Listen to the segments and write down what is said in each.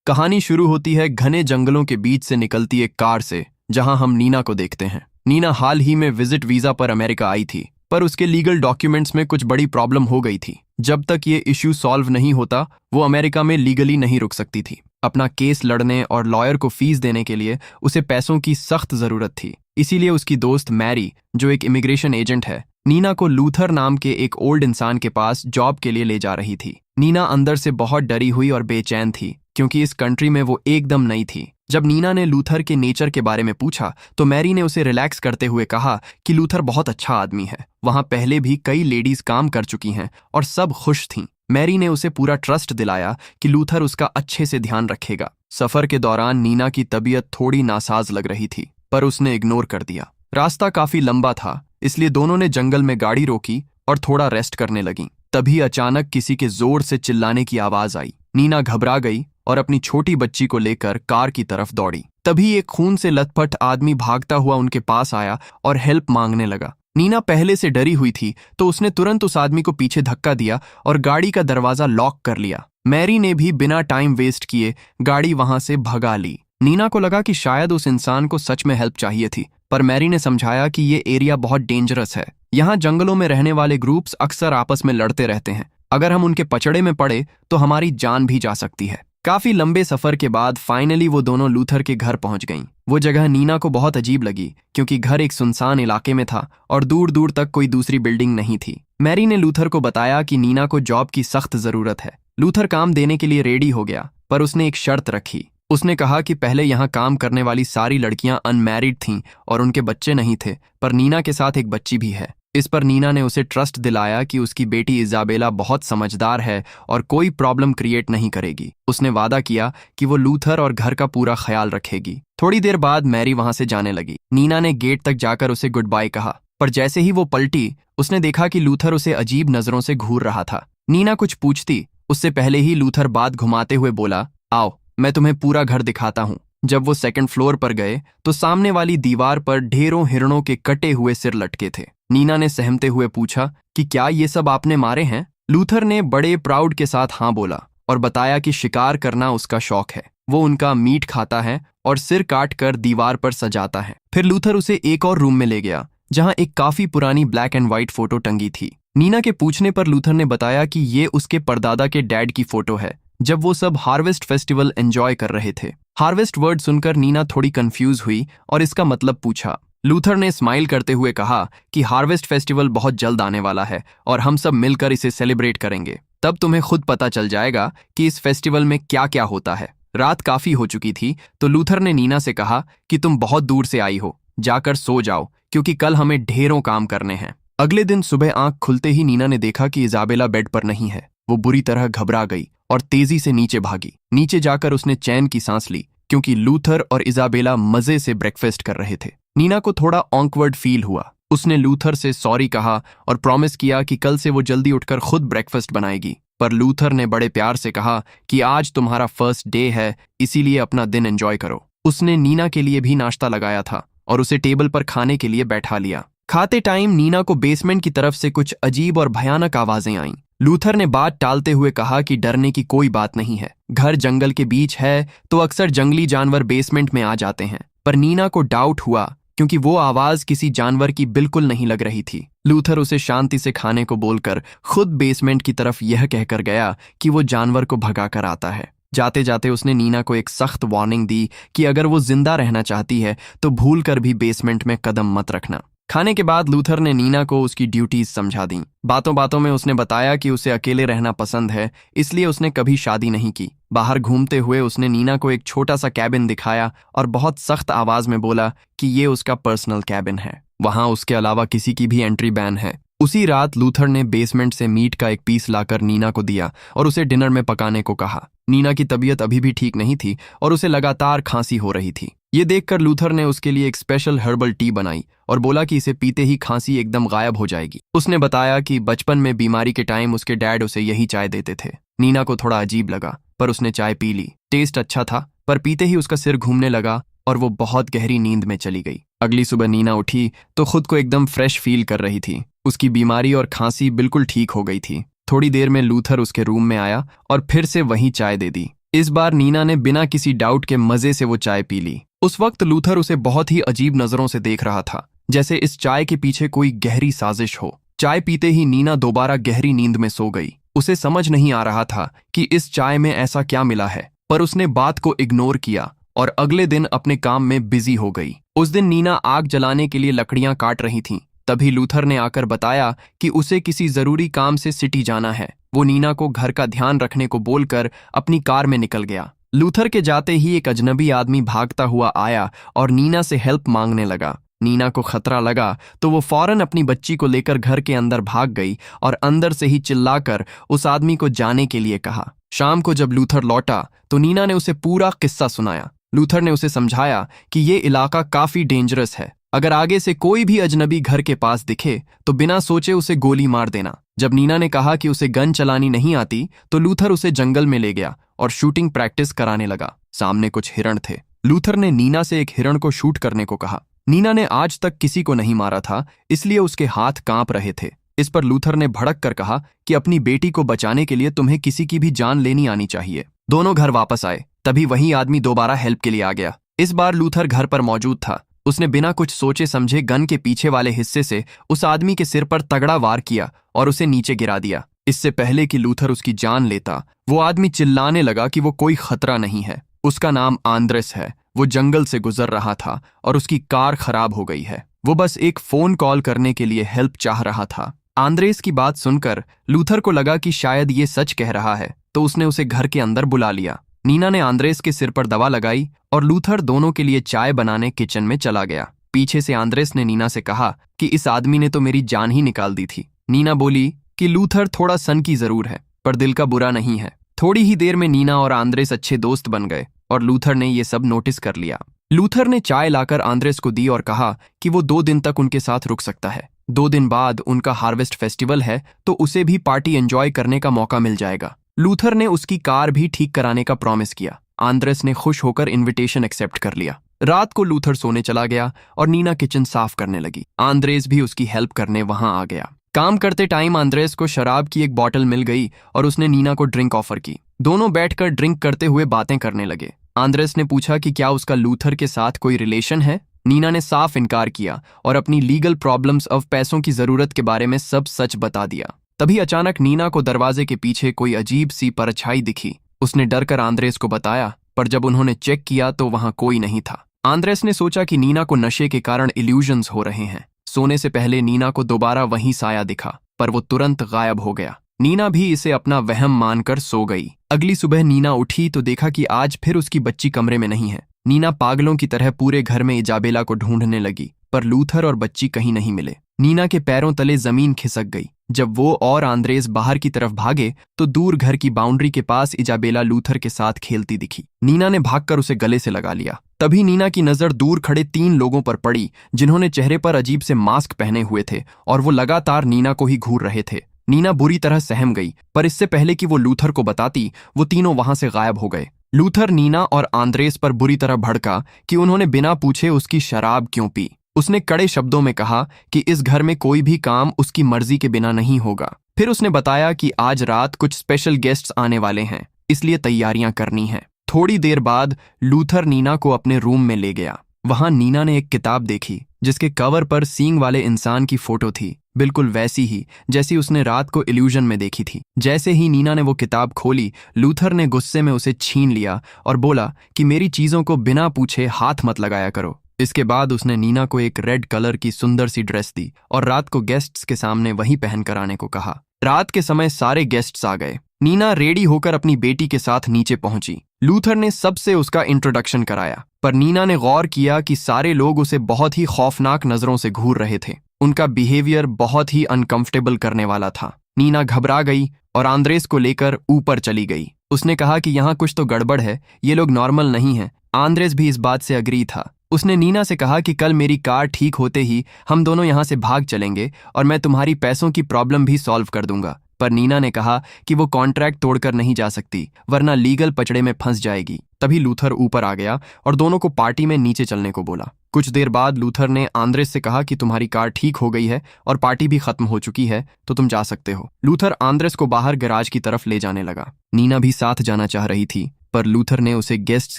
कहानी शुरू होती है घने जंगलों के बीच से निकलती एक कार से, जहां हम नीना को देखते हैं। नीना हाल ही में विजिट वीजा पर अमेरिका आई थी, पर उसके लीगल डॉक्यूमेंट्स में कुछ बड़ी प्रॉब्लम हो गई थी। जब तक ये इश्यू सॉल्व नहीं होता, वो अमेरिका में लीगली नहीं रुक सकती थी। अपना केस लड़ने और लॉयर को फीस देने के लिए उसे पैसों की सख्त जरूरत थी। इसीलिए उसकी दोस्त मैरी, जो एक इमिग्रेशन एजेंट है, नीना को लूथर नाम के एक ओल्ड इंसान के पास जॉब के लिए ले जा रही थी। नीना अंदर से बहुत डरी हुई और बेचैन थी, क्योंकि इस कंट्री में वो एकदम नई थी। जब नीना ने लूथर के नेचर के बारे में पूछा, तो मैरी ने उसे रिलैक्स करते हुए कहा कि लूथर बहुत अच्छा आदमी है। वहां पहले भी कई लेडीज काम कर चुकी हैं और सब खुश थीं। मैरी ने उसे पूरा ट्रस्ट दिलाया कि लूथर उसका अच्छे से ध्यान रखेगा। सफर के दौरान नीना की तबीयत थोड़ी नासाज लग रही थी, पर उसने इग्नोर कर दिया। रास्ता काफी लंबा था, इसलिए दोनों ने जंगल में गाड़ी रोकी और थोड़ा रेस्ट करने लगीं। तभी अचानक किसी के जोर से चिल्लाने की आवाज आई। नीना घबरा गई और अपनी छोटी बच्ची को लेकर कार की तरफ दौड़ी। तभी एक खून से लथपथ आदमी भागता हुआ उनके पास आया और हेल्प मांगने लगा। नीना पहले से डरी हुई थी, तो उसने तुरंत उस आदमी को पीछे धक्का दिया और गाड़ी का दरवाजा लॉक कर लिया। मैरी ने भी बिना टाइम वेस्ट किए गाड़ी वहां से भगा ली। नीना को लगा कि शायद उस इंसान को सच में हेल्प चाहिए थी, पर मैरी ने समझाया कि ये एरिया बहुत डेंजरस है। यहाँ जंगलों में रहने वाले ग्रुप्स अक्सर आपस में लड़ते रहते हैं। अगर हम उनके पचड़े में पड़े तो हमारी जान भी जा सकती है। काफी लंबे सफर के बाद फाइनली वो दोनों लूथर के घर पहुंच गईं। वो जगह नीना को बहुत अजीब लगी, क्योंकि घर एक सुनसान इलाके में था और दूर दूर तक कोई दूसरी बिल्डिंग नहीं थी। मैरी ने लूथर को बताया कि नीना को जॉब की सख्त जरूरत है। लूथर काम देने के लिए रेडी हो गया, पर उसने एक शर्त रखी। उसने कहा कि पहले यहाँ काम करने वाली सारी लड़कियां अनमैरिड थीं और उनके बच्चे नहीं थे, पर नीना के साथ एक बच्ची भी है। इस पर नीना ने उसे ट्रस्ट दिलाया कि उसकी बेटी इजाबेला बहुत समझदार है और कोई प्रॉब्लम क्रिएट नहीं करेगी। उसने वादा किया कि वो लूथर और घर का पूरा ख्याल रखेगी। थोड़ी देर बाद मैरी वहां से जाने लगी। नीना ने गेट तक जाकर उसे गुड बाय कहा, पर जैसे ही वो पलटी, उसने देखा कि लूथर उसे अजीब नजरों से घूर रहा था। नीना कुछ पूछती उससे पहले ही लूथर बात घुमाते हुए बोला, आओ मैं तुम्हें पूरा घर दिखाता हूँ। जब वो सेकंड फ्लोर पर गए, तो सामने वाली दीवार पर ढेरों हिरणों के कटे हुए सिर लटके थे। नीना ने सहमते हुए पूछा कि क्या ये सब आपने मारे हैं? लूथर ने बड़े प्राउड के साथ हाँ बोला और बताया कि शिकार करना उसका शौक है। वो उनका मीट खाता है और सिर काट कर दीवार पर सजाता है। फिर लूथर उसे एक और रूम में ले गया, जहां एक काफी पुरानी ब्लैक एंड व्हाइट फोटो टंगी थी। नीना के पूछने पर लूथर ने बताया कि ये उसके परदादा के डैड की फोटो है, जब वो सब हार्वेस्ट फेस्टिवल एंजॉय कर रहे थे। हार्वेस्ट वर्ड सुनकर नीना थोड़ी कंफ्यूज हुई और इसका मतलब पूछा। लूथर ने स्माइल करते हुए कहा कि हार्वेस्ट फेस्टिवल बहुत जल्द आने वाला है और हम सब मिलकर इसे सेलिब्रेट करेंगे। तब तुम्हें खुद पता चल जाएगा कि इस फेस्टिवल में क्या क्या होता है। रात काफी हो चुकी थी, तो लूथर ने नीना से कहा कि तुम बहुत दूर से आई हो, जाकर सो जाओ, क्योंकि कल हमें ढेरों काम करने हैं। अगले दिन सुबह आंख खुलते ही नीना ने देखा कि इजाबेला बेड पर नहीं है। वो बुरी तरह घबरा गई और तेजी से नीचे भागी। नीचे जाकर उसने चैन की सांस ली, क्योंकि लूथर और इजाबेला मजे से ब्रेकफास्ट कर रहे थे। नीना को थोड़ा ऑकवर्ड फील हुआ। उसने लूथर से सॉरी कहा और प्रॉमिस किया कि कल से वो जल्दी उठकर खुद ब्रेकफास्ट बनाएगी। पर लूथर ने बड़े प्यार से कहा कि आज तुम्हारा फर्स्ट डे है, इसीलिए अपना दिन एंजॉय करो। उसने नीना के लिए भी नाश्ता लगाया था और उसे टेबल पर खाने के लिए बैठा लिया। खाते टाइम नीना को बेसमेंट की तरफ से कुछ अजीब और भयानक आवाजें आईं। लूथर ने बात टालते हुए कहा कि डरने की कोई बात नहीं है। घर जंगल के बीच है, तो अक्सर जंगली जानवर बेसमेंट में आ जाते हैं। पर नीना को डाउट हुआ, क्योंकि वो आवाज किसी जानवर की बिल्कुल नहीं लग रही थी। लूथर उसे शांति से खाने को बोलकर खुद बेसमेंट की तरफ यह कहकर गया कि वो जानवर को भगा कर आता है। जाते जाते उसने नीना को एक सख्त वार्निंग दी कि अगर वो जिंदा रहना चाहती है तो भूल कर भी बेसमेंट में कदम मत रखना। खाने के बाद लूथर ने नीना को उसकी ड्यूटीज समझा दी। बातों बातों में उसने बताया कि उसे अकेले रहना पसंद है, इसलिए उसने कभी शादी नहीं की। बाहर घूमते हुए उसने नीना को एक छोटा सा कैबिन दिखाया और बहुत सख्त आवाज में बोला कि ये उसका पर्सनल कैबिन है, वहां उसके अलावा किसी की भी एंट्री बैन है। उसी रात लूथर ने बेसमेंट से मीट का एक पीस लाकर नीना को दिया और उसे डिनर में पकाने को कहा। नीना की तबीयत अभी भी ठीक नहीं थी और उसे लगातार खांसी हो रही थी। ये देखकर लूथर ने उसके लिए एक स्पेशल हर्बल टी बनाई और बोला कि इसे पीते ही खांसी एकदम गायब हो जाएगी। उसने बताया कि बचपन में बीमारी के टाइम उसके डैड उसे यही चाय देते थे। नीना को थोड़ा अजीब लगा, पर उसने चाय पी ली। टेस्ट अच्छा था, पर पीते ही उसका सिर घूमने लगा और वो बहुत गहरी नींद में चली गई। अगली सुबह नीना उठी तो खुद को एकदम फ्रेश फील कर रही थी। उसकी बीमारी और खांसी बिल्कुल ठीक हो गई थी। थोड़ी देर में लूथर उसके रूम में आया और फिर से वही चाय दे दी। इस बार नीना ने बिना किसी डाउट के मजे से वो चाय पी ली। उस वक्त लूथर उसे बहुत ही अजीब नजरों से देख रहा था, जैसे इस चाय के पीछे कोई गहरी साजिश हो। चाय पीते ही नीना दोबारा गहरी नींद में सो गई। उसे समझ नहीं आ रहा था कि इस चाय में ऐसा क्या मिला है, पर उसने बात को इग्नोर किया और अगले दिन अपने काम में बिजी हो गई। उस दिन नीना आग जलाने के लिए लकड़ियां काट रही थी। तभी लूथर ने आकर बताया कि उसे किसी जरूरी काम से सिटी जाना है। वो नीना को घर का ध्यान रखने को बोलकर अपनी कार में निकल गया। लूथर के जाते ही एक अजनबी आदमी भागता हुआ आया और नीना से हेल्प मांगने लगा। नीना को खतरा लगा तो वो फौरन अपनी बच्ची को लेकर घर के अंदर भाग गई और अंदर से ही चिल्लाकर उस आदमी को जाने के लिए कहा। शाम को जब लूथर लौटा तो नीना ने उसे पूरा किस्सा सुनाया। लूथर ने उसे समझाया कि ये इलाका काफी डेंजरस है। अगर आगे से कोई भी अजनबी घर के पास दिखे तो बिना सोचे उसे गोली मार देना। जब नीना ने कहा कि उसे गन चलानी नहीं आती तो लूथर उसे जंगल में ले गया और शूटिंग प्रैक्टिस कराने लगा। सामने कुछ हिरण थे। लूथर ने नीना से एक हिरण को शूट करने को कहा। नीना ने आज तक किसी को नहीं मारा था, इसलिए उसके हाथ कांप रहे थे। इस पर लूथर ने भड़क कर कहा कि अपनी बेटी को बचाने के लिए तुम्हें किसी की भी जान लेनी आनी चाहिए। दोनों घर वापस आए। तभी वही आदमी दोबारा हेल्प के लिए आ गया। इस बार लूथर घर पर मौजूद था। उसने बिना कुछ सोचे समझे गन के पीछे वाले हिस्से से उस आदमी के सिर पर तगड़ा वार किया और उसे नीचे गिरा दिया। इससे पहले कि लूथर उसकी जान लेता, वो आदमी चिल्लाने लगा कि वो कोई खतरा नहीं है। उसका नाम आंद्रेस है। वो जंगल से गुजर रहा था और उसकी कार खराब हो गई है। वो बस एक फोन कॉल करने के लिए हेल्प चाह रहा था। आंद्रेस की बात सुनकर लूथर को लगा कि शायद ये सच कह रहा है, तो उसने उसे घर के अंदर बुला लिया। नीना ने आंद्रेस के सिर पर दवा लगाई और लूथर दोनों के लिए चाय बनाने किचन में चला गया। पीछे से आंद्रेस ने नीना से कहा कि इस आदमी ने तो मेरी जान ही निकाल दी थी। नीना बोली कि लूथर थोड़ा सन की जरूर है, पर दिल का बुरा नहीं है। थोड़ी ही देर में नीना और आंद्रेस अच्छे दोस्त बन गए और लूथर ने ये सब नोटिस कर लिया। लूथर ने चाय लाकर आंद्रेस को दी और कहा कि वो 2 दिन तक उनके साथ रुक सकता है। 2 दिन बाद उनका हार्वेस्ट फेस्टिवल है, तो उसे भी पार्टी एंजॉय करने का मौका मिल जाएगा। लूथर ने उसकी कार भी ठीक कराने का प्रॉमिस किया। आंद्रेस ने खुश होकर इनविटेशन एक्सेप्ट कर लिया। रात को लूथर सोने चला गया और नीना किचन साफ करने लगी। आंद्रेस भी उसकी हेल्प करने वहां आ गया। काम करते टाइम आंद्रेस को शराब की एक बॉटल मिल गई और उसने नीना को ड्रिंक ऑफर की। दोनों बैठकर ड्रिंक करते हुए बातें करने लगे। आंद्रेस ने पूछा कि क्या उसका लूथर के साथ कोई रिलेशन है। नीना ने साफ इनकार किया और अपनी लीगल प्रॉब्लम्स और पैसों की जरूरत के बारे में सब सच बता दिया। तभी अचानक नीना को दरवाजे के पीछे कोई अजीब सी परछाई दिखी। उसने डरकर आंद्रेस को बताया, पर जब उन्होंने चेक किया तो वहां कोई नहीं था। आंद्रेस ने सोचा कि नीना को नशे के कारण इल्यूजन्स हो रहे हैं। सोने से पहले नीना को दोबारा वही साया दिखा, पर वो तुरंत गायब हो गया। नीना भी इसे अपना वहम मानकर सो गई। अगली सुबह नीना उठी तो देखा कि आज फिर उसकी बच्ची कमरे में नहीं है। नीना पागलों की तरह पूरे घर में इजाबेला को ढूंढने लगी, पर लूथर और बच्ची कहीं नहीं मिले। नीना के पैरों तले जमीन खिसक गई। जब वो और आंद्रेस बाहर की तरफ भागे तो दूर घर की बाउंड्री के पास इजाबेला लूथर के साथ खेलती दिखी। नीना ने भागकर उसे गले से लगा लिया। तभी नीना की नजर दूर खड़े 3 लोगों पर पड़ी, जिन्होंने चेहरे पर अजीब से मास्क पहने हुए थे और वो लगातार नीना को ही घूर रहे थे। नीना बुरी तरह सहम गई, पर इससे पहले कि वो लूथर को बताती, वो तीनों वहां से गायब हो गए। लूथर नीना और आंद्रेस पर बुरी तरह भड़का कि उन्होंने बिना पूछे उसकी शराब क्यों पी। उसने कड़े शब्दों में कहा कि इस घर में कोई भी काम उसकी मर्जी के बिना नहीं होगा। फिर उसने बताया कि आज रात कुछ स्पेशल गेस्ट्स आने वाले हैं, इसलिए तैयारियां करनी हैं। थोड़ी देर बाद लूथर नीना को अपने रूम में ले गया। वहां नीना ने एक किताब देखी जिसके कवर पर सींग वाले इंसान की फोटो थी, बिल्कुल वैसी ही जैसी उसने रात को इल्यूजन में देखी थी। जैसे ही नीना ने वो किताब खोली, लूथर ने गुस्से में उसे छीन लिया और बोला कि मेरी चीजों को बिना पूछे हाथ मत लगाया करो। इसके बाद उसने नीना को एक रेड कलर की सुंदर सी ड्रेस दी और रात को गेस्ट्स के सामने वही पहन कर आने को कहा। रात के समय सारे गेस्ट्स आ गए। नीना रेडी होकर अपनी बेटी के साथ नीचे पहुंची। लूथर ने सबसे उसका इंट्रोडक्शन कराया, पर नीना ने गौर किया कि सारे लोग उसे बहुत ही खौफनाक नजरों से घूर रहे थे। उनका बिहेवियर बहुत ही अनकंफर्टेबल करने वाला था। नीना घबरा गई और आंद्रेस को लेकर ऊपर चली गई। उसने कहा कि यहाँ कुछ तो गड़बड़ है, ये लोग नॉर्मल नहीं हैं। आंद्रेस भी इस बात से अग्री था। उसने नीना से कहा कि कल मेरी कार ठीक होते ही हम दोनों यहाँ से भाग चलेंगे और मैं तुम्हारी पैसों की प्रॉब्लम भी सॉल्व कर दूंगा। पर नीना ने कहा कि वो कॉन्ट्रैक्ट तोड़कर नहीं जा सकती, वरना लीगल पचड़े में फंस जाएगी। तभी लूथर ऊपर आ गया और दोनों को पार्टी में नीचे चलने को बोला। कुछ देर बाद लूथर ने आंद्रेस से कहा कि तुम्हारी कार ठीक हो गई है और पार्टी भी खत्म हो चुकी है, तो तुम जा सकते हो। लूथर आंद्रेस को बाहर गैराज की तरफ ले जाने लगा। नीना भी साथ जाना चाह रही थी, पर लूथर ने उसे गेस्ट्स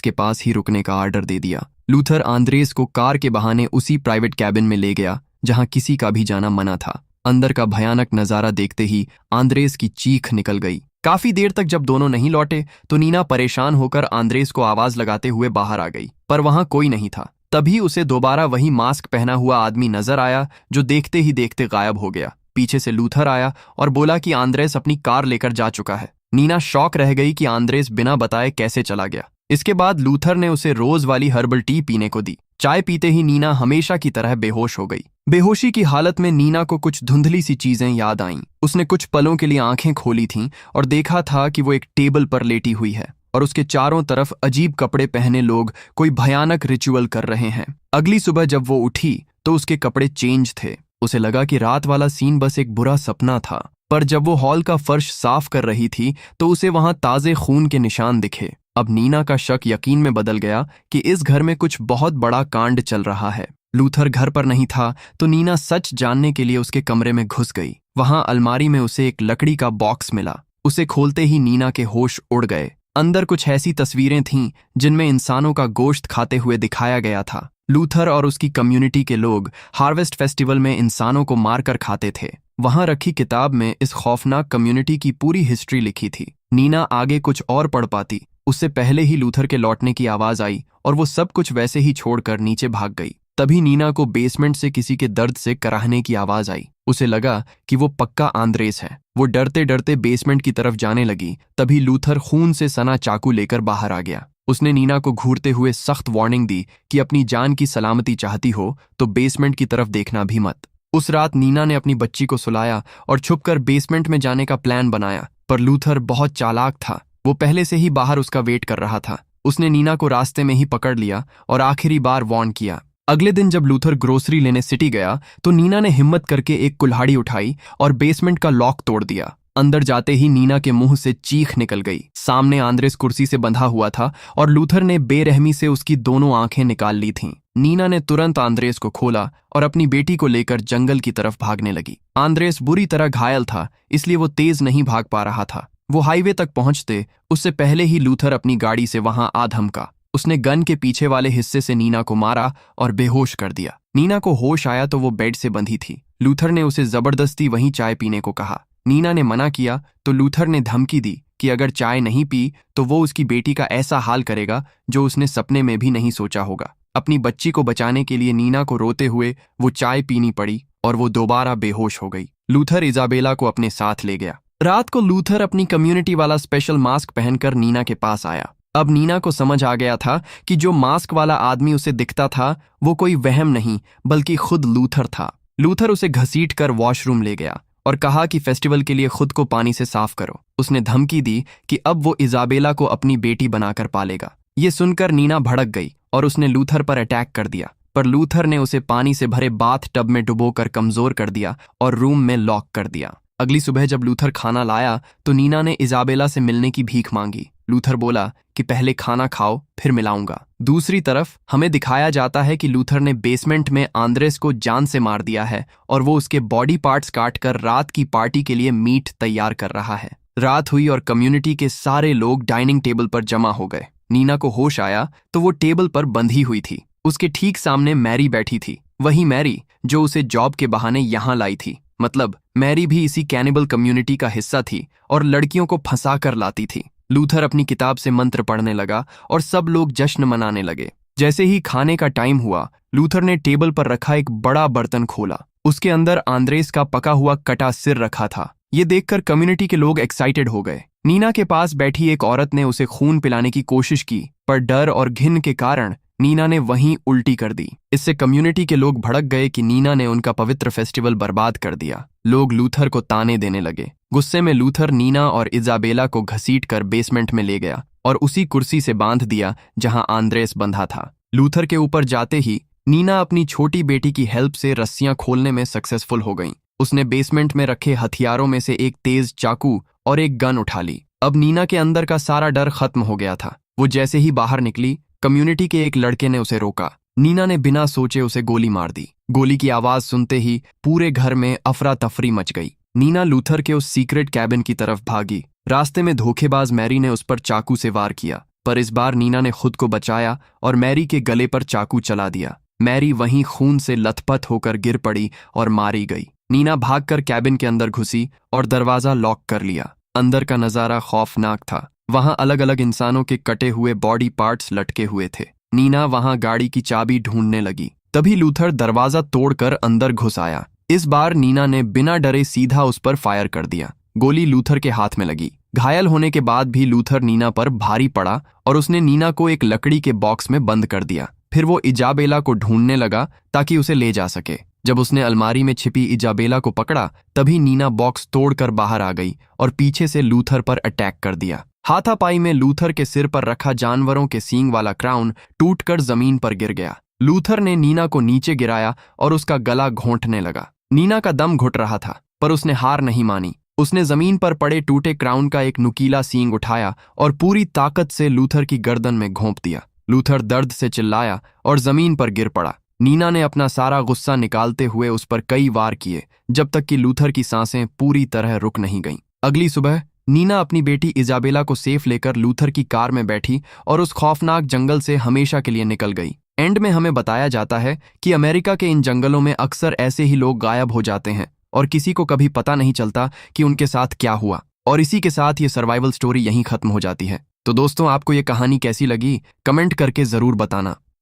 के पास ही रुकने का आर्डर दे दिया। लूथर आंद्रेस को कार के बहाने उसी प्राइवेट कैबिन में ले गया जहां किसी का भी जाना मना था। अंदर का भयानक नजारा देखते ही आंद्रेस की चीख निकल गई। काफी देर तक जब दोनों नहीं लौटे तो नीना परेशान होकर आंद्रेस को आवाज लगाते हुए बाहर आ गई, पर वहां कोई नहीं था। तभी उसे दोबारा वही मास्क पहना हुआ आदमी नजर आया जो देखते ही देखते गायब हो गया। पीछे से लूथर आया और बोला कि आंद्रेस अपनी कार लेकर जा चुका है। नीना शॉक रह गई कि आंद्रेस बिना बताए कैसे चला गया। इसके बाद लूथर ने उसे रोज वाली हर्बल टी पीने को दी। चाय पीते ही नीना हमेशा की तरह बेहोश हो गई। बेहोशी की हालत में नीना को कुछ धुंधली सी चीजें याद आईं। उसने कुछ पलों के लिए आंखें खोली थीं और देखा था कि वो एक टेबल पर लेटी हुई है और उसके चारों तरफ अजीब कपड़े पहने लोग कोई भयानक रिचुअल कर रहे हैं। अगली सुबह जब वो उठी तो उसके कपड़े चेंज थे। उसे लगा कि रात वाला सीन बस एक बुरा सपना था, पर जब वो हॉल का फर्श साफ कर रही थी तो उसे वहां ताजे खून के निशान दिखे। अब नीना का शक यकीन में बदल गया कि इस घर में कुछ बहुत बड़ा कांड चल रहा है। लूथर घर पर नहीं था तो नीना सच जानने के लिए उसके कमरे में घुस गई। वहां अलमारी में उसे एक लकड़ी का बॉक्स मिला। उसे खोलते ही नीना के होश उड़ गए। अंदर कुछ ऐसी तस्वीरें थीं जिनमें इंसानों का गोश्त खाते हुए दिखाया गया था। लूथर और उसकी कम्युनिटी के लोग हार्वेस्ट फेस्टिवल में इंसानों को मारकर खाते थे। वहां रखी किताब में इस खौफनाक कम्युनिटी की पूरी हिस्ट्री लिखी थी। नीना आगे कुछ और पढ़ पाती, उससे पहले ही लूथर के लौटने की आवाज आई और वो सब कुछ वैसे ही छोड़कर नीचे भाग गई। तभी नीना को बेसमेंट से किसी के दर्द से कराहने की आवाज आई। उसे लगा कि वो पक्का आंद्रेस है। वो डरते डरते बेसमेंट की तरफ जाने लगी। तभी लूथर खून से सना चाकू लेकर बाहर आ गया। उसने नीना को घूरते हुए सख्त वार्निंग दी कि अपनी जान की सलामती चाहती हो तो बेसमेंट की तरफ देखना भी मत। उस रात नीना ने अपनी बच्ची को सुलाया और छुपकर बेसमेंट में जाने का प्लान बनाया, पर लूथर बहुत चालाक था। वो पहले से ही बाहर उसका वेट कर रहा था। उसने नीना को रास्ते में ही पकड़ लिया और आखिरी बार वार्न किया। अगले दिन जब लूथर ग्रोसरी लेने सिटी गया तो नीना ने हिम्मत करके एक कुल्हाड़ी उठाई और बेसमेंट का लॉक तोड़ दिया। अंदर जाते ही नीना के मुंह से चीख निकल गई। सामने आंद्रेस कुर्सी से बंधा हुआ था और लूथर ने बेरहमी से उसकी दोनों आंखें निकाल ली थीं। नीना ने तुरंत आंद्रेस को खोला और अपनी बेटी को लेकर जंगल की तरफ भागने लगी। आंद्रेस बुरी तरह घायल था, इसलिए वो तेज नहीं भाग पा रहा था। वो हाईवे तक पहुंचते उससे पहले ही लूथर अपनी गाड़ी से वहां आ धमका। उसने गन के पीछे वाले हिस्से से नीना को मारा और बेहोश कर दिया। नीना को होश आया तो वो बेड से बंधी थी। लूथर ने उसे जबरदस्ती वहीं चाय पीने को कहा। नीना ने मना किया तो लूथर ने धमकी दी कि अगर चाय नहीं पी तो वो उसकी बेटी का ऐसा हाल करेगा जो उसने सपने में भी नहीं सोचा होगा। अपनी बच्ची को बचाने के लिए नीना को रोते हुए वो चाय पीनी पड़ी और वो दोबारा बेहोश हो गई। लूथर इजाबेला को अपने साथ ले गया। रात को लूथर अपनी कम्युनिटी वाला स्पेशल मास्क पहनकर नीना के पास आया। अब नीना को समझ आ गया था कि जो मास्क वाला आदमी उसे दिखता था वो कोई वहम नहीं बल्कि खुद लूथर था। लूथर उसे घसीटकर वॉशरूम ले गया और कहा कि फेस्टिवल के लिए खुद को पानी से साफ करो। उसने धमकी दी कि अब वो इजाबेला को अपनी बेटी बनाकर पालेगा। ये सुनकर नीना भड़क गई और उसने लूथर पर अटैक कर दिया, पर लूथर ने उसे पानी से भरे बाथ टब में डुबोकर कमजोर कर दिया और रूम में लॉक कर दिया। अगली सुबह जब लूथर खाना लाया तो नीना ने इजाबेला से मिलने की भीख मांगी। लूथर बोला कि पहले खाना खाओ फिर मिलाऊंगा। दूसरी तरफ हमें दिखाया जाता है कि लूथर ने बेसमेंट में आंद्रेस को जान से मार दिया है और वो उसके बॉडी पार्ट्स काटकर रात की पार्टी के लिए मीट तैयार कर रहा है। रात हुई और कम्युनिटी के सारे लोग डाइनिंग टेबल पर जमा हो गए। नीना को होश आया तो वो टेबल पर बंधी हुई थी। उसके ठीक सामने मैरी बैठी थी, वही मैरी जो उसे जॉब के बहाने यहाँ लाई थी। मतलब मैरी भी इसी कैनिबल कम्युनिटी का हिस्सा थी और लड़कियों को फंसा कर लाती थी। लूथर अपनी किताब से मंत्र पढ़ने लगा और सब लोग जश्न मनाने लगे। जैसे ही खाने का टाइम हुआ, लूथर ने टेबल पर रखा एक बड़ा बर्तन खोला। उसके अंदर आंद्रेस का पका हुआ कटा सिर रखा था। ये देखकर कम्युनिटी के लोग एक्साइटेड हो गए। नीना के पास बैठी एक औरत ने उसे खून पिलाने की कोशिश की, पर डर और घिन के कारण नीना ने वहीं उल्टी कर दी। इससे कम्युनिटी के लोग भड़क गए कि नीना ने उनका पवित्र फेस्टिवल बर्बाद कर दिया। लोग लूथर को ताने देने लगे। गुस्से में लूथर नीना और इजाबेला को घसीटकर बेसमेंट में ले गया और उसी कुर्सी से बांध दिया जहां आंद्रेस बंधा था। लूथर के ऊपर जाते ही नीना अपनी छोटी बेटी की हेल्प से रस्सियां खोलने में सक्सेसफुल हो गई। उसने बेसमेंट में रखे हथियारों में से एक तेज चाकू और एक गन उठा ली। अब नीना के अंदर का सारा डर खत्म हो गया था। वो जैसे ही बाहर निकली, कम्युनिटी के एक लड़के ने उसे रोका। नीना ने बिना सोचे उसे गोली मार दी। गोली की आवाज सुनते ही पूरे घर में अफरा तफरी मच गई। नीना लूथर के उस सीक्रेट कैबिन की तरफ भागी। रास्ते में धोखेबाज मैरी ने उस पर चाकू से वार किया, पर इस बार नीना ने खुद को बचाया और मैरी के गले पर चाकू चला दिया। मैरी वहीं खून से लथपथ होकर गिर पड़ी और मारी गई। नीना भागकर कैबिन के अंदर घुसी और दरवाजा लॉक कर लिया। अंदर का नजारा खौफनाक था। वहां अलग अलग इंसानों के कटे हुए बॉडी पार्ट्स लटके हुए थे। नीना वहां गाड़ी की चाबी ढूंढने लगी। तभी लूथर दरवाजा तोड़कर अंदर घुस आया। इस बार नीना ने बिना डरे सीधा उस पर फायर कर दिया। गोली लूथर के हाथ में लगी। घायल होने के बाद भी लूथर नीना पर भारी पड़ा और उसने नीना को एक लकड़ी के बॉक्स में बंद कर दिया। फिर वो इजाबेला को ढूंढने लगा ताकि उसे ले जा सके। जब उसने अलमारी में छिपी इजाबेला को पकड़ा तभी नीना बॉक्स तोड़कर बाहर आ गई और पीछे से लूथर पर अटैक कर दिया। हाथापाई में लूथर के सिर पर रखा जानवरों के सींग वाला क्राउन टूटकर जमीन पर गिर गया। लूथर ने नीना को नीचे गिराया और उसका गला घोंटने लगा। नीना का दम घुट रहा था पर उसने हार नहीं मानी। उसने जमीन पर पड़े टूटे क्राउन का एक नुकीला सींग उठाया और पूरी ताकत से लूथर की गर्दन में घोंप दिया। लूथर दर्द से चिल्लाया और जमीन पर गिर पड़ा। नीना ने अपना सारा गुस्सा निकालते हुए उस पर कई वार किए जब तक कि लूथर की सांसें पूरी तरह रुक नहीं गईं। अगली सुबह नीना अपनी बेटी इजाबेला को सेफ लेकर लूथर की कार में बैठी और उस खौफनाक जंगल से हमेशा के लिए निकल गई। एंड में हमें बताया जाता है कि अमेरिका के इन जंगलों में अक्सर ऐसे ही लोग गायब हो जाते हैं और किसी को कभी पता नहीं चलता कि उनके साथ क्या हुआ। और इसी के साथ ये सर्वाइवल स्टोरी यहीं खत्म हो जाती है। तो दोस्तों, आपको ये कहानी कैसी लगी कमेंट करके जरूर बताना।